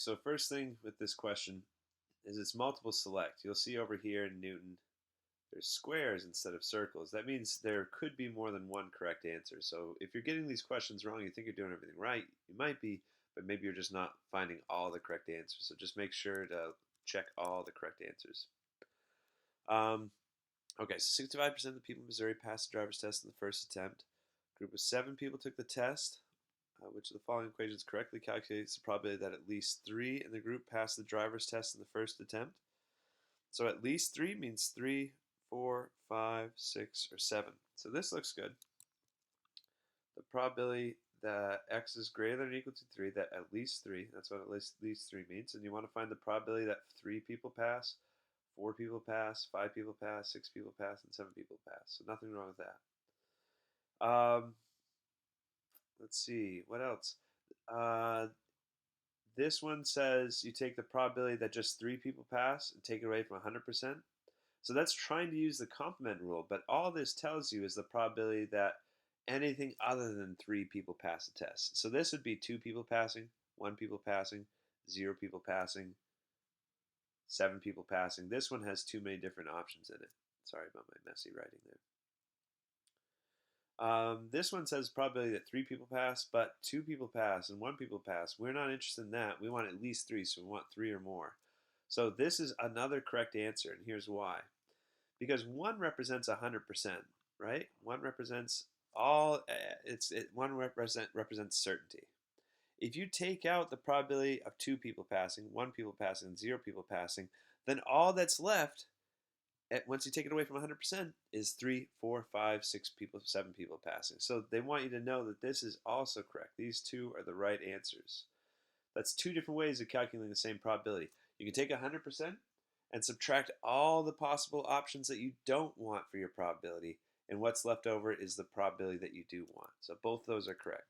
So first thing with this question is it's multiple select. You'll see over here in Newton, there's squares instead of circles. That means there could be more than one correct answer. So if you're getting these questions wrong, you think you're doing everything right, you might be, but maybe you're just not finding all the correct answers. So just make sure to check all the correct answers. Um, okay, so 65% of the people in Missouri passed the driver's test in the first attempt. A group of 7 people took the test. Which of the following equations correctly calculates the probability that at least 3 in the group passed the driver's test in the first attempt? So at least 3 means 3, 4, 5, 6, or 7. So this looks good. The probability that x is greater than or equal to 3, that at least 3, that's what at least 3 means. And you want to find the probability that 3 people pass, 4 people pass, 5 people pass, 6 people pass, and 7 people pass. So nothing wrong with that. Let's see, what else? Uh, This one says you take the probability that just 3 people pass and take it away from 100%. So that's trying to use the complement rule, but all this tells you is the probability that anything other than 3 people pass the test. So this would be 2 people passing, 1 people passing, 0 people passing, 7 people passing. This one has too many different options in it. Sorry about my messy writing there. This one says probability that 3 people pass, but 2 people pass and 1 people pass. We're not interested in that. We want at least 3, so we want 3 or more. So this is another correct answer, and here's why. Because 1 represents 100%, right? 1 represents all. One represents certainty. If you take out the probability of 2 people passing, 1 people passing, and 0 people passing, then all that's left once you take it away from 100% is 3, 4, 5, 6 people, 7 people passing. So they want you to know that this is also correct. These two are the right answers. That's 2 different ways of calculating the same probability. You can take 100% and subtract all the possible options that you don't want for your probability, and what's left over is the probability that you do want. So both those are correct.